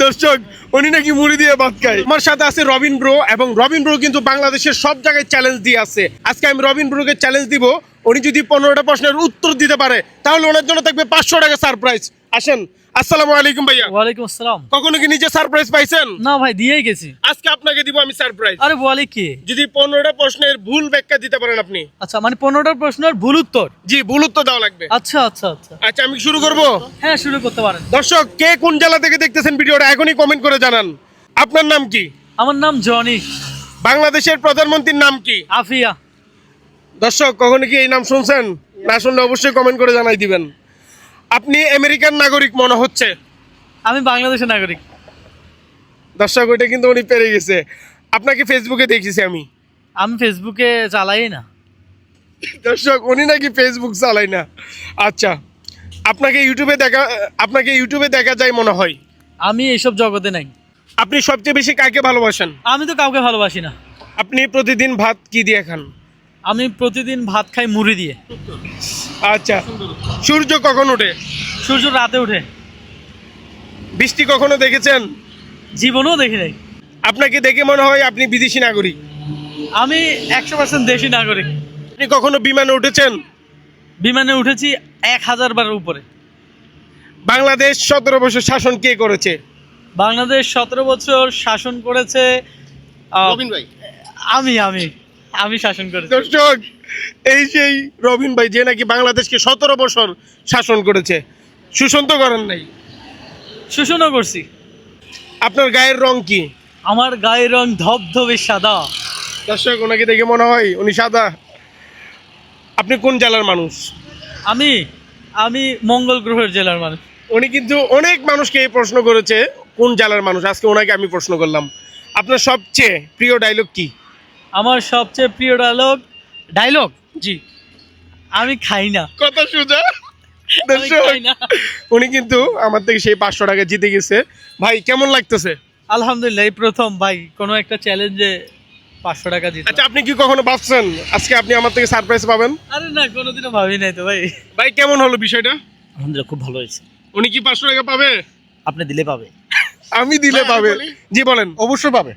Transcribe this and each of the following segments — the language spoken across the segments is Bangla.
দর্শক উনি নাকি মুড়ি দিয়ে ভাত খায়। আমার সাথে আছে রবিন ব্রো, এবং রবিন ব্রো কিন্তু বাংলাদেশের সব জায়গায় চ্যালেঞ্জ দিয়ে আছে। আজকে আমি রবিন ব্রোকে চ্যালেঞ্জ দিব, উনি যদি 15টা প্রশ্নের উত্তর দিতে পারে তাহলে ওনার জন্য থাকবে 500 টাকা সারপ্রাইজ। আসেন। আসসালামু আলাইকুম ভাইয়া। ওয়ালাইকুম আসসালাম। কখনো কি নিজে সারপ্রাইজ পাইছেন? না ভাই, দিয়েই গেছি। আজকে আপনাকে দিব আমি সারপ্রাইজ। আরে বলে কি? যদি 15টা প্রশ্নের ভুল ব্যাখ্যা দিতে পারেন আপনি। আচ্ছা, মানে 15টা প্রশ্নের ভুল উত্তর? জি, ভুল উত্তর দেওয়া লাগবে। আচ্ছা আচ্ছা আচ্ছা আচ্ছা, আমি শুরু করব। হ্যাঁ, শুরু করতে পারেন। দর্শক, কে কোন জেলা থেকে দেখতেছেন ভিডিওটা এখনই কমেন্ট করে জানান। আপনার নাম কি? আমার নাম জনি। বাংলাদেশের প্রধানমন্ত্রীর নাম কি? আফিয়া। দর্শক, কখনো কি এই নাম শুনছেন? না শুনলে অবশ্যই কমেন্ট করে জানাই দিবেন। আপনি আমেরিকান নাগরিক মনে হচ্ছে। আমি বাংলাদেশের নাগরিক। দর্শক, ওইটা কিন্তু উনি পেরে গেছে। আপনাকে ফেসবুকে দেখেছি আমি। আমি ফেসবুকে চালাই না। দর্শক, উনি নাকি ফেসবুক চালায় না। আচ্ছা, আপনাকে ইউটিউবে দেখা যায় মনে হয়। আমি এইসব জগতে নাই। আপনি সবচেয়ে বেশি কাকে ভালোবাসেন? আমি তো কাউকে ভালোবাসি না। আপনি প্রতিদিন ভাত কি দিয়ে খান? আমি প্রতিদিন ভাত খাই মুড়ি দিয়ে। আচ্ছা, সূর্য কখন ওঠে? সূর্য রাতে উঠে। বৃষ্টি কখনো দেখেছেন? জীবনেও দেখি নাই। আপনাকে দেখে মনে হয় আপনি বিদেশি নাগরিক। আমি 100% দেশি নাগরিক। আপনি কখনো বিমানে উঠেছেন? বিমানে উঠেছি 1000 বারের উপরে। বাংলাদেশ 17 বছর শাসন কে করেছে? বাংলাদেশ 17 বছর শাসন করেছে রবিন ভাই। আমি শাসন করেছি। দর্শক, এই সেই রবিন ভাই যে নাকি বাংলাদেশকে 17 বছর শাসন করেছে। শোষণ তো করেন নাই। শোষণও করছি। আপনার গায়ের রং কি? আমার গায়ের রং ধবধবে সাদা। দর্শক, ওনাকে দেখে মনে হয় উনি সাদা। আপনি কোন জেলার মানুষ? আমি মঙ্গল গ্রহের জেলার মানুষ। উনি কিন্তু অনেক মানুষকে এই প্রশ্ন করেছে কোন জেলার মানুষ। আজকে ওনাকে আমি প্রশ্ন করলাম। আপনার সবচেয়ে প্রিয় ডায়লগ কি? আমার সবচেয়ে প্রিয় ডায়লগ জি। আমি খাই না। কথা সোজা। আমি দর্শক, খাই না। উনি কিন্তু আমার থেকে সেই 500 টাকা জিতে গেছে। ভাই, কেমন লাগতেছে? আলহামদুলিল্লাহ, এই প্রথম ভাই কোনো একটা চ্যালেঞ্জে 500 টাকা জিতলাম। আচ্ছা, আপনি কি কখনো ভাবছেন আজকে আপনি আমার থেকে সারপ্রাইজ পাবেন? আরে না, কোনোদিনও ভাবি নাই তো ভাই। ভাই, কেমন হলো বিষয়টা? আলহামদুলিল্লাহ, খুব ভালো হয়েছে। উনি কি 500 টাকা পাবে? আপনি দিলে পাবে। আমি দিলে পাবে। জি বলেন। অবশ্যই পাবে।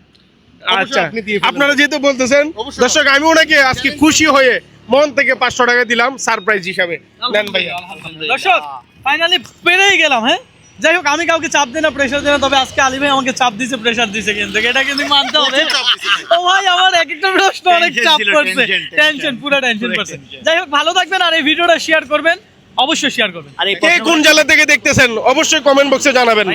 আচ্ছা, আপনি দিয়ে ফেলুন। আপনারা যেহেতু বলতেছেন, অবশ্যই দর্শক, আমি ওনাকে আজকে খুশি হয়ে মন থেকে 500 টাকা দিলাম সারপ্রাইজ হিসাবে। নেন ভাইয়া। দর্শক, ফাইনালি পেরেই গেলাম। হ্যাঁ, যাই হোক, আমি কাউকে চাপ দিই না, প্রেশার দিই না, তবে আজকে আলী ভাই আমাকে চাপ দিয়েছে, প্রেশার দিয়েছে, কিন্তু এটা কিন্তু মানতে হবে। ও ভাই, আমার এক একটা প্রশ্ন অনেক চাপ করছে, টেনশন, পুরো টেনশন করছে। যাই হোক, ভালো থাকবেন আর এই ভিডিওটা শেয়ার করবেন, অবশ্যই শেয়ার করবেন। কে কোন জেলা থেকে দেখতেছেন অবশ্যই কমেন্ট বক্সে জানাবেন।